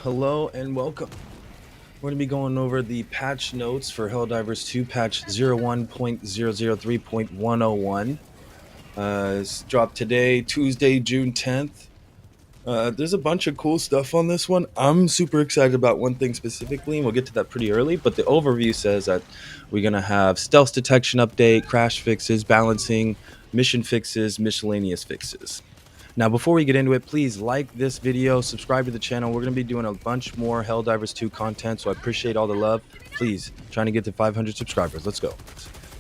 hello and welcome. We're going to be going over the patch notes for Helldivers 2 patch 01.003.101. It's dropped today, Tuesday, June 10th. There's a bunch of cool stuff on this one. I'm super excited about one thing specifically, and we'll get to that pretty early, but the overview says that we're going to have stealth detection update, crash fixes, balancing, mission fixes, miscellaneous fixes. Now, before we get into it, please like this video, subscribe to the channel. We're going to be doing a bunch more Helldivers 2 content, so I appreciate all the love. Please, trying to get to 500 subscribers. Let's go.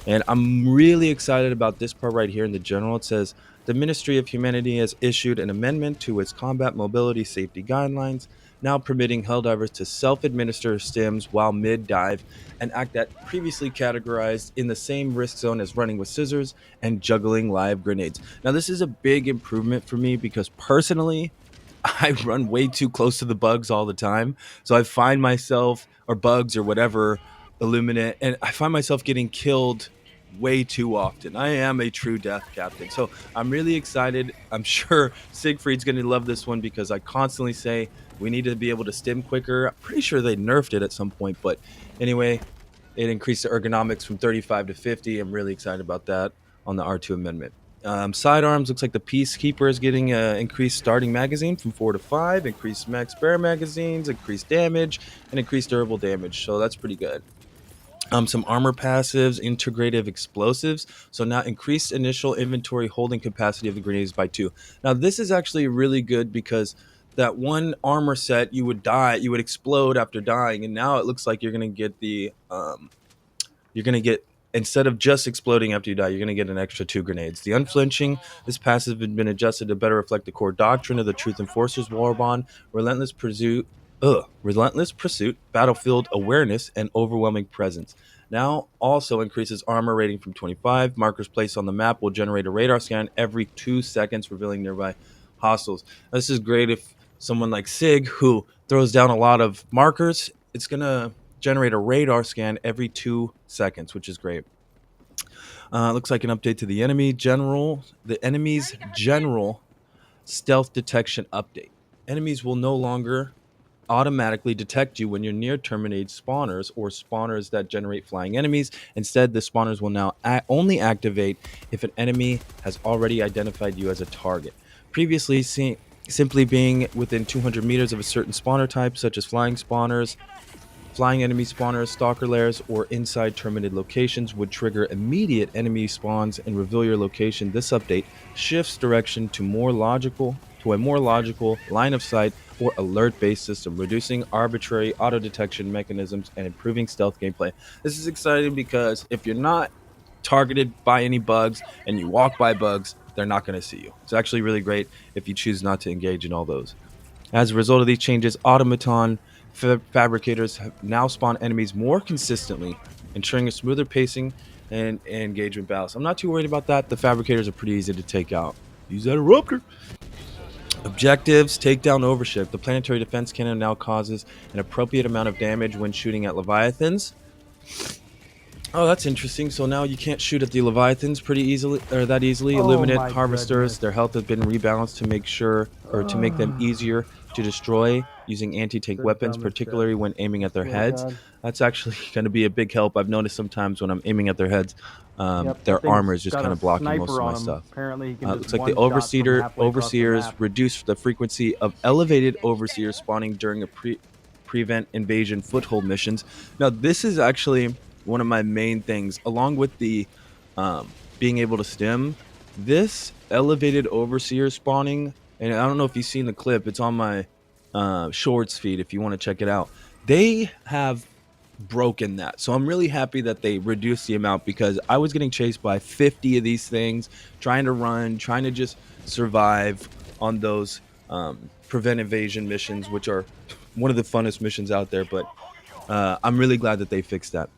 And I'm really excited about this part right here in the general. It says, the Ministry of Humanity has issued an amendment to its combat mobility safety guidelines, now permitting Helldivers to self-administer stims while mid-dive, an act that previously categorized in the same risk zone as running with scissors and juggling live grenades. Now, this is a big improvement for me because personally, I run way too close to the bugs all the time. So I find myself, or bugs or whatever, illuminate, and I find myself getting killed way too often. I am a true death captain. So I'm really excited. I'm sure Siegfried's going to love this one because I constantly say we need to be able to stim quicker. I'm pretty sure they nerfed it at some point, but anyway, it increased the ergonomics from 35 to 50. I'm really excited about that on the R2 amendment. Sidearms, looks like the Peacekeeper is getting increased starting magazine from 4 to 5, increased max spare magazines, increased damage, and increased durable damage. So that's pretty good. Some armor passives, integrative explosives. So now increased initial inventory holding capacity of the grenades by 2. Now this is actually really good because that one armor set you would die, you would explode after dying, and now it looks like you're gonna get the instead of just exploding after you die, you're going to get an extra 2 grenades. The unflinching, this passive has been adjusted to better reflect the core doctrine of the Truth Enforcers Warbond, relentless pursuit, battlefield awareness, and overwhelming presence. Now also increases armor rating from 25. Markers placed on the map will generate a radar scan every 2 seconds, revealing nearby hostiles. This is great if someone like Sig, who throws down a lot of markers, it's going to generate a radar scan every 2 seconds, which is great. Looks like an update to the enemy's general stealth detection update. Enemies will no longer automatically detect you when you're near terminated spawners or spawners that generate flying enemies. Instead, the spawners will now only activate if an enemy has already identified you as a target. Previously, simply being within 200 meters of a certain spawner type, such as flying spawners, flying enemy spawners, stalker lairs, or inside terminated locations would trigger immediate enemy spawns and reveal your location. This update shifts direction to a more logical line of sight or alert-based system, reducing arbitrary auto-detection mechanisms and improving stealth gameplay. This is exciting because if you're not targeted by any bugs and you walk by bugs, they're not going to see you. It's actually really great if you choose not to engage in all those. As a result of these changes, automaton fabricators have now spawn enemies more consistently, ensuring a smoother pacing and engagement balance. I'm not too worried about that. The fabricators are pretty easy to take out. Use that eruptor. Objectives, take down overship. The planetary defense cannon now causes an appropriate amount of damage when shooting at Leviathans. Oh, that's interesting. So now you can't shoot at the Leviathans pretty easily, or that easily. Illuminate harvesters, their health has been rebalanced to make sure, or to make them easier to destroy using anti-tank weapons, particularly when aiming at their heads. That's actually going to be a big help. I've noticed sometimes when I'm aiming at their heads, their armor is just kind of blocking most of my stuff. Looks like the overseers reduce the frequency of elevated overseers spawning during a prevent invasion foothold missions. Now, this is actually one of my main things, along with the being able to stim. This elevated overseer spawning, and I don't know if you've seen the clip, it's on my shorts feed if you want to check it out. They have broken that, so I'm really happy that they reduced the amount, because I was getting chased by 50 of these things, trying to just survive on those prevent invasion missions, which are one of the funnest missions out there. But I'm really glad that they fixed that.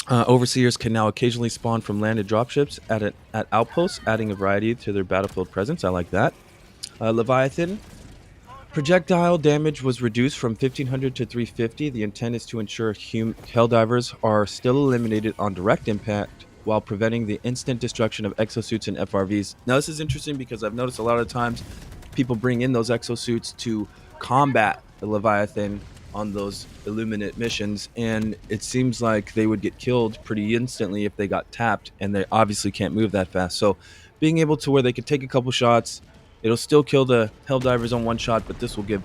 Overseers can now occasionally spawn from landed dropships at outposts, adding a variety to their battlefield presence. I like that. Leviathan. Projectile damage was reduced from 1500 to 350. The intent is to ensure Helldivers are still eliminated on direct impact while preventing the instant destruction of exosuits and FRVs. Now, this is interesting because I've noticed a lot of times people bring in those exosuits to combat the Leviathan on those Illuminate missions, and it seems like they would get killed pretty instantly if they got tapped, and they obviously can't move that fast. So being able to where they could take a couple shots, it'll still kill the Helldivers on one shot, but this will give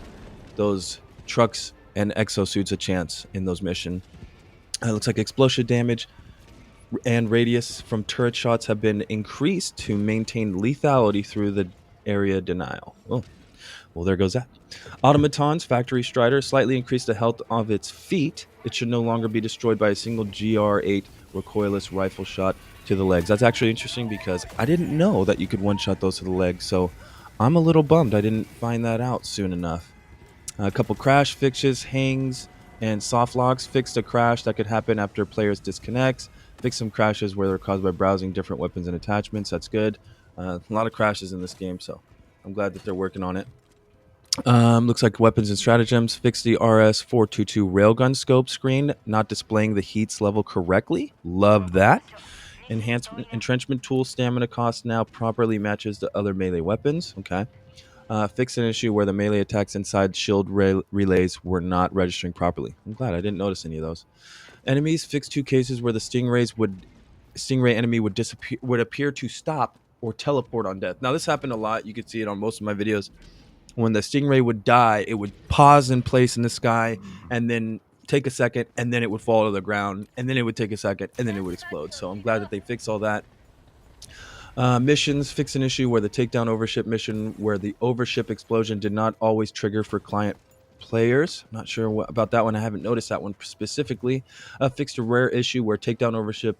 those trucks and exosuits a chance in those missions. It looks like explosive damage and radius from turret shots have been increased to maintain lethality through the area denial. Oh, well, there goes that. Automaton's Factory Strider slightly increased the health of its feet. It should no longer be destroyed by a single GR8 recoilless rifle shot to the legs. That's actually interesting because I didn't know that you could one-shot those to the legs, so I'm a little bummed I didn't find that out soon enough. A couple crash fixes, hangs, and soft locks fixed a crash that could happen after players disconnects. Fixed some crashes where they're caused by browsing different weapons and attachments. That's good. A lot of crashes in this game, so I'm glad that they're working on it. Looks like weapons and stratagems. Fixed the RS-422 railgun scope screen, not displaying the heats level correctly. Love that. Enhancement entrenchment tool stamina cost now properly matches the other melee weapons. Okay. Fixed an issue where the melee attacks inside shield relays were not registering properly. I'm glad I didn't notice any of those. Enemies fixed 2 cases where the stingray enemy would appear to stop or teleport on death. Now this happened a lot. You could see it on most of my videos. When the stingray would die, it would pause in place in the sky and then take a second, and then it would fall to the ground, and then it would take a second, and then it would explode. So I'm glad that they fixed all that. Missions fix an issue where the takedown overship mission where the overship explosion did not always trigger for client players. I'm not sure about that one. I haven't noticed that one specifically. Fixed a rare issue where takedown overship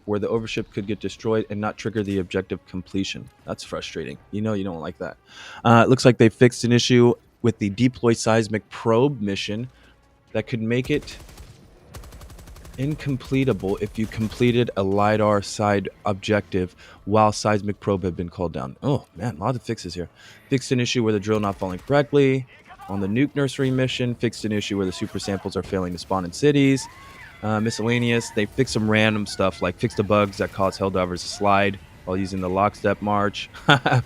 where the overship could get destroyed and not trigger the objective completion. That's frustrating. You know you don't like that. It looks like they fixed an issue with the deploy seismic probe mission that could make it incompletable if you completed a LiDAR side objective while seismic probe had been called down. Oh man, a lot of fixes here. Fixed an issue where the drill not falling correctly. On the nuke nursery mission, fixed an issue where the super samples are failing to spawn in cities. Miscellaneous, they fixed some random stuff like fixed the bugs that cause Helldivers to slide while using the lockstep march.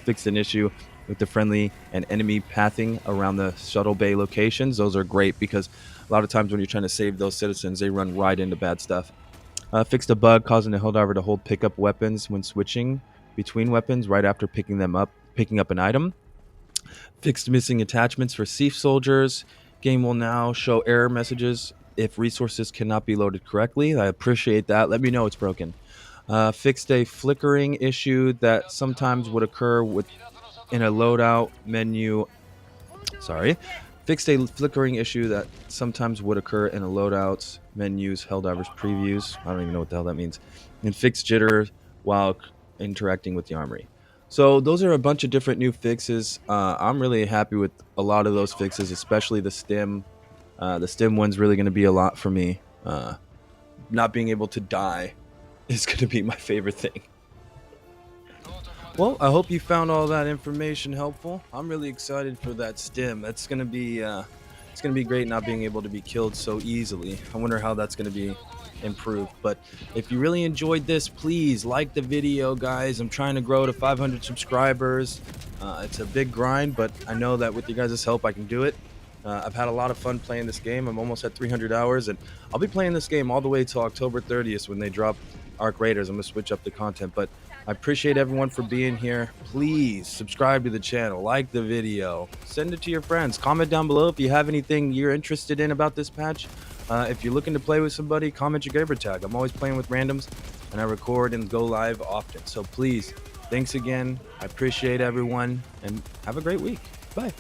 Fixed an issue with the friendly and enemy pathing around the shuttle bay locations. Those are great because a lot of times when you're trying to save those citizens, they run right into bad stuff. Fixed a bug causing the Helldiver to hold pickup weapons when switching between weapons right after picking up an item. Fixed missing attachments for Thief soldiers. Game will now show error messages if resources cannot be loaded correctly. I appreciate that. Let me know it's broken. Fixed a flickering issue that sometimes would occur in a loadout menu. Fixed a flickering issue that sometimes would occur in a loadouts menus, Helldivers previews. I don't even know what the hell that means. And fixed jitter while interacting with the armory. So those are a bunch of different new fixes. I'm really happy with a lot of those fixes, especially the stim. The stim one's really going to be a lot for me. Not being able to die is going to be my favorite thing. Well, I hope you found all that information helpful. I'm really excited for that stim. That's going to be it's going to be great not being able to be killed so easily. I wonder how that's going to be improved. But if you really enjoyed this, please like the video, guys. I'm trying to grow to 500 subscribers. It's a big grind, but I know that with you guys' help, I can do it. I've had a lot of fun playing this game. I'm almost at 300 hours, and I'll be playing this game all the way till October 30th when they drop Arc Raiders. I'm going to switch up the content, but I appreciate everyone for being here. Please subscribe to the channel, like the video, send it to your friends, comment down below if you have anything you're interested in about this patch. If you're looking to play with somebody, comment your gamer tag. I'm always playing with randoms, and I record and go live often. So please, thanks again. I appreciate everyone, and have a great week. Bye.